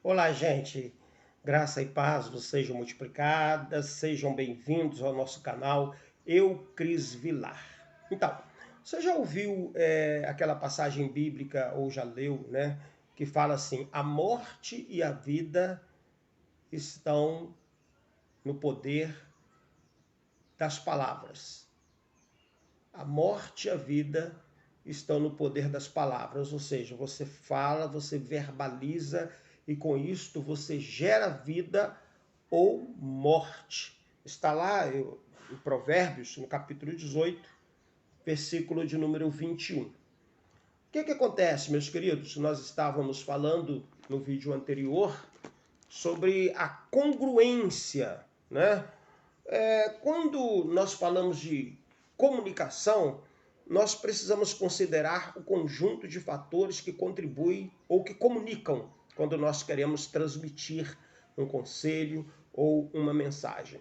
Olá, gente. Graça e paz vos sejam multiplicadas. Sejam bem-vindos ao nosso canal Cris Vilar. Então, você já ouviu aquela passagem bíblica, ou já leu, né? Que fala assim: a morte e a vida estão no poder das palavras. A morte e a vida estão no poder das palavras, ou seja, você fala, você verbaliza e com isto você gera vida ou morte. Está lá em Provérbios, no capítulo 18, versículo de número 21. O que acontece, meus queridos? Nós estávamos falando no vídeo anterior sobre a congruência, né? Quando nós falamos de comunicação, nós precisamos considerar o conjunto de fatores que contribuem ou que comunicam quando nós queremos transmitir um conselho ou uma mensagem.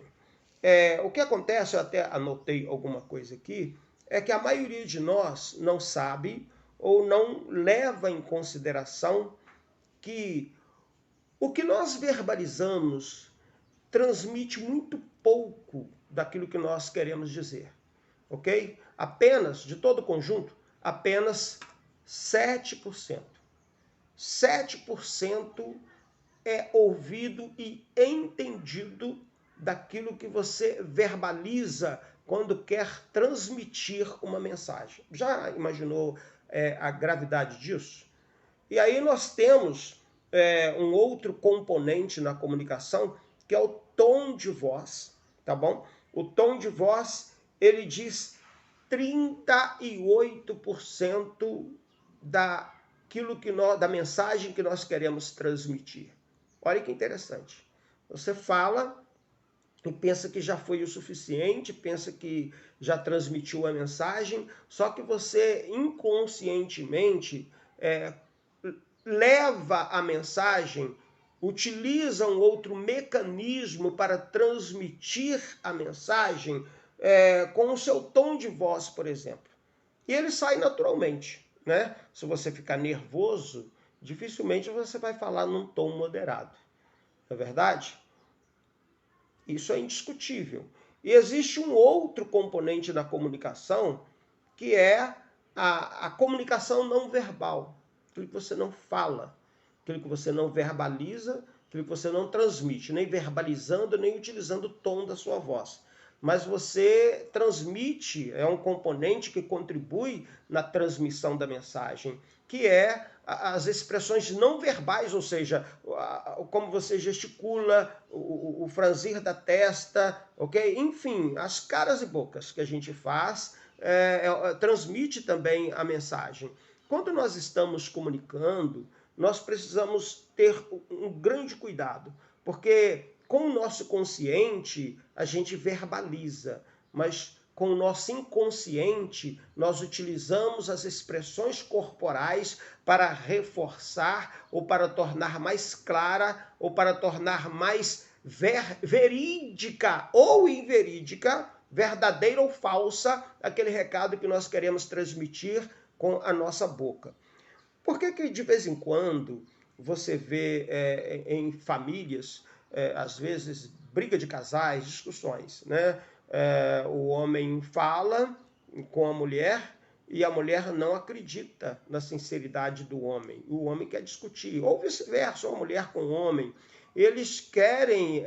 O que acontece, eu até anotei alguma coisa aqui, é que a maioria de nós não sabe ou não leva em consideração que o que nós verbalizamos transmite muito pouco daquilo que nós queremos dizer, ok? Apenas, de todo o conjunto, apenas 7%. 7% é ouvido e entendido daquilo que você verbaliza quando quer transmitir uma mensagem. Já imaginou a gravidade disso? E aí nós temos um outro componente na comunicação, que é o tom de voz, tá bom? O tom de voz, ele diz 38% da mensagem que nós queremos transmitir. Olha que interessante. Você fala e pensa que já foi o suficiente, pensa que já transmitiu a mensagem, só que você inconscientemente leva a mensagem, utiliza um outro mecanismo para transmitir a mensagem com o seu tom de voz, por exemplo. E ele sai naturalmente, né? Se você ficar nervoso, dificilmente você vai falar num tom moderado. Não é verdade? Isso é indiscutível. E existe um outro componente da comunicação, que é a comunicação não verbal. Aquilo que você não fala, aquilo que você não verbaliza, aquilo que você não transmite, nem verbalizando, nem utilizando o tom da sua voz. Mas você transmite, é um componente que contribui na transmissão da mensagem, que é as expressões não verbais, ou seja, como você gesticula, o franzir da testa, ok? Enfim, as caras e bocas que a gente faz transmite também a mensagem. Quando nós estamos comunicando, nós precisamos ter um grande cuidado, porque com o nosso consciente a gente verbaliza, mas com o nosso inconsciente nós utilizamos as expressões corporais para reforçar ou para tornar mais clara ou para tornar mais verídica ou inverídica, verdadeira ou falsa, aquele recado que nós queremos transmitir com a nossa boca. Por que de vez em quando você vê em famílias, às vezes, briga de casais, discussões, né? O homem fala com a mulher e a mulher não acredita na sinceridade do homem. O homem quer discutir, ou vice-versa, a mulher com o homem. Eles querem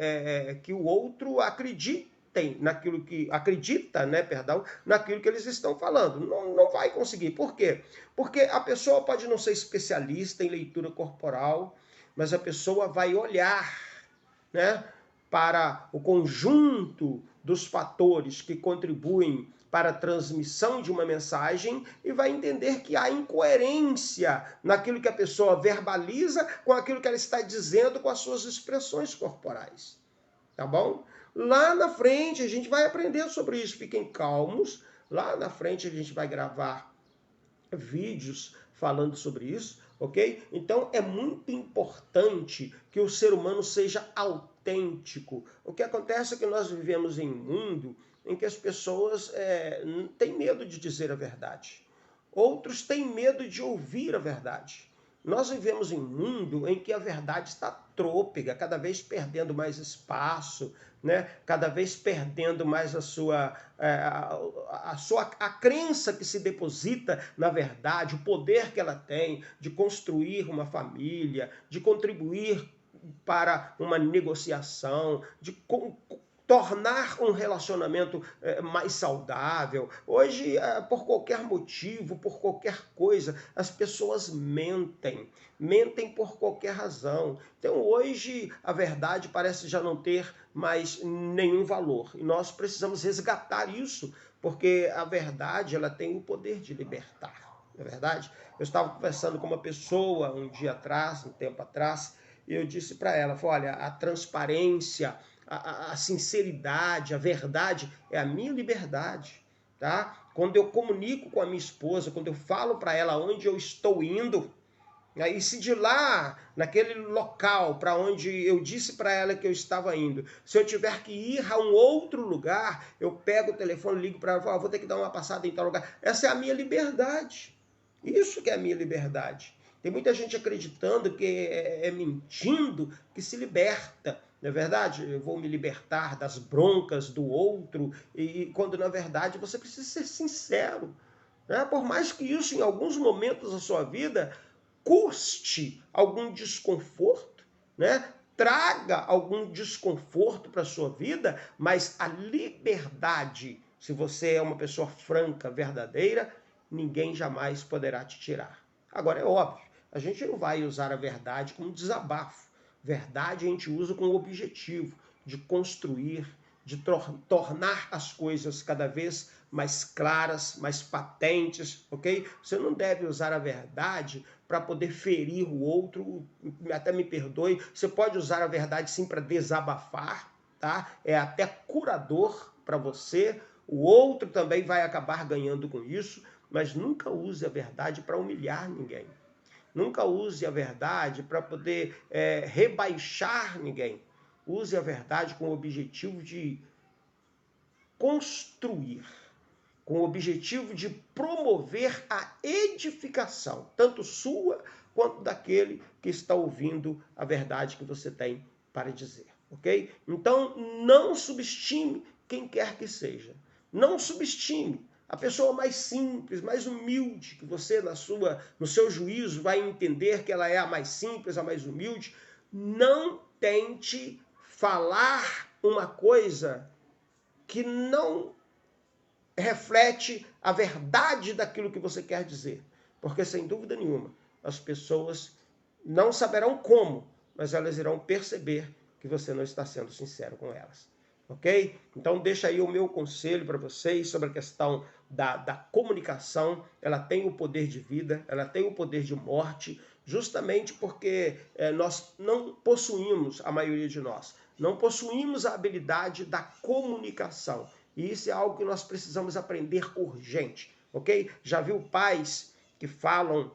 que o outro acredite naquilo que acredita, né, perdão, naquilo que eles estão falando. Não vai conseguir. Por quê? Porque a pessoa pode não ser especialista em leitura corporal, mas a pessoa vai olhar, né, para o conjunto dos fatores que contribuem para a transmissão de uma mensagem e vai entender que há incoerência naquilo que a pessoa verbaliza com aquilo que ela está dizendo com as suas expressões corporais. Tá bom? Lá na frente a gente vai aprender sobre isso. Fiquem calmos. Lá na frente a gente vai gravar vídeos falando sobre isso, ok? Então é muito importante que o ser humano seja autêntico. O que acontece é que nós vivemos em um mundo em que as pessoas têm medo de dizer a verdade. Outros têm medo de ouvir a verdade. Nós vivemos em um mundo em que a verdade está trôpega, cada vez perdendo mais espaço, né? Cada vez perdendo mais a crença que se deposita na verdade, o poder que ela tem de construir uma família, de contribuir para uma negociação, de tornar um relacionamento mais saudável. Hoje, por qualquer motivo, por qualquer coisa, as pessoas mentem. Mentem por qualquer razão. Então, hoje, a verdade parece já não ter mais nenhum valor. E nós precisamos resgatar isso, porque a verdade ela tem o poder de libertar. Não é verdade? Eu estava conversando com uma pessoa um dia atrás, um tempo atrás, e eu disse para ela, olha, a transparência, a sinceridade, a verdade é a minha liberdade, tá? Quando eu comunico com a minha esposa, quando eu falo para ela onde eu estou indo, e se de lá, naquele local para onde eu disse para ela que eu estava indo, se eu tiver que ir a um outro lugar, eu pego o telefone, ligo para ela e falo, vou ter que dar uma passada em tal lugar. Essa é a minha liberdade. Isso que é a minha liberdade. Tem muita gente acreditando que é mentindo que se liberta. Não é verdade? Eu vou me libertar das broncas do outro, e quando na verdade você precisa ser sincero. Né? Por mais que isso, em alguns momentos da sua vida, custe algum desconforto, né? Traga algum desconforto para a sua vida, mas a liberdade, se você é uma pessoa franca, verdadeira, ninguém jamais poderá te tirar. Agora, é óbvio, a gente não vai usar a verdade como desabafo. Verdade a gente usa com o objetivo de construir, de tornar as coisas cada vez mais claras, mais patentes, ok? Você não deve usar a verdade para poder ferir o outro, até me perdoe, você pode usar a verdade sim para desabafar, tá? É até curador para você, o outro também vai acabar ganhando com isso, mas nunca use a verdade para humilhar ninguém. Nunca use a verdade para poder rebaixar ninguém. Use a verdade com o objetivo de construir, com o objetivo de promover a edificação, tanto sua quanto daquele que está ouvindo a verdade que você tem para dizer, ok? Então, não subestime quem quer que seja. Não subestime a pessoa mais simples, mais humilde, que você, no seu juízo, vai entender que ela é a mais simples, a mais humilde. Não tente falar uma coisa que não reflete a verdade daquilo que você quer dizer. Porque, sem dúvida nenhuma, as pessoas não saberão como, mas elas irão perceber que você não está sendo sincero com elas. Ok? Então, deixa aí o meu conselho para vocês sobre a questão da comunicação. Ela tem o poder de vida, ela tem o poder de morte, justamente porque nós não possuímos, a maioria de nós, não possuímos a habilidade da comunicação. E isso é algo que nós precisamos aprender urgente, ok? Já viu pais que falam,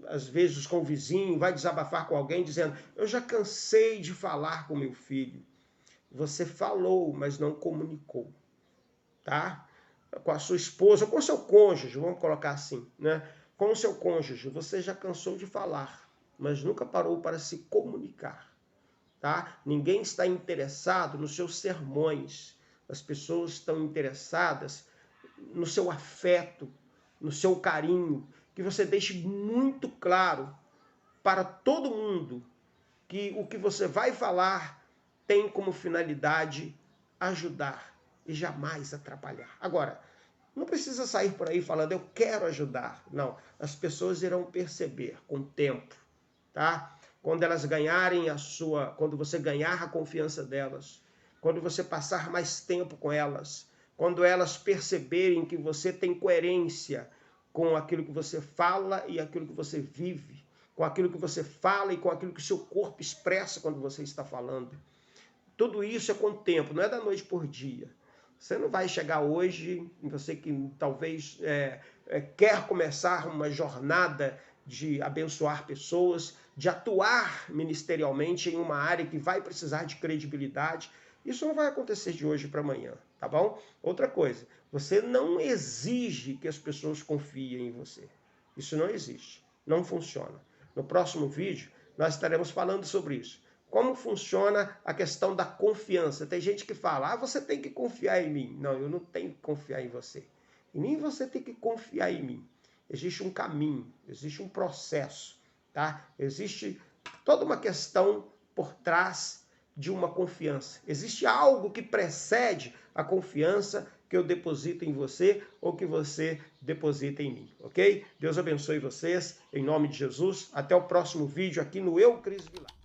às vezes com o vizinho, vai desabafar com alguém, dizendo, eu já cansei de falar com meu filho. Você falou, mas não comunicou, tá? Com a sua esposa, com o seu cônjuge, vamos colocar assim, né? Com o seu cônjuge, você já cansou de falar, mas nunca parou para se comunicar, tá? Ninguém está interessado nos seus sermões. As pessoas estão interessadas no seu afeto, no seu carinho, que você deixe muito claro para todo mundo que o que você vai falar tem como finalidade ajudar e jamais atrapalhar. Agora, não precisa sair por aí falando, eu quero ajudar. Não, as pessoas irão perceber com o tempo, tá? Quando elas ganharem quando você ganhar a confiança delas, quando você passar mais tempo com elas, quando elas perceberem que você tem coerência com aquilo que você fala e aquilo que você vive, com aquilo que você fala e com aquilo que o seu corpo expressa quando você está falando. Tudo isso é com o tempo, não é da noite por dia. Você não vai chegar hoje, você que talvez quer começar uma jornada de abençoar pessoas, de atuar ministerialmente em uma área que vai precisar de credibilidade. Isso não vai acontecer de hoje para amanhã, tá bom? Outra coisa, você não exige que as pessoas confiem em você. Isso não existe, não funciona. No próximo vídeo, nós estaremos falando sobre isso. Como funciona a questão da confiança. Tem gente que fala, você tem que confiar em mim. Não, eu não tenho que confiar em você. E nem você tem que confiar em mim. Existe um caminho, existe um processo, tá? Existe toda uma questão por trás de uma confiança. Existe algo que precede a confiança que eu deposito em você ou que você deposita em mim, ok? Deus abençoe vocês, em nome de Jesus. Até o próximo vídeo aqui no Eucris Vilar.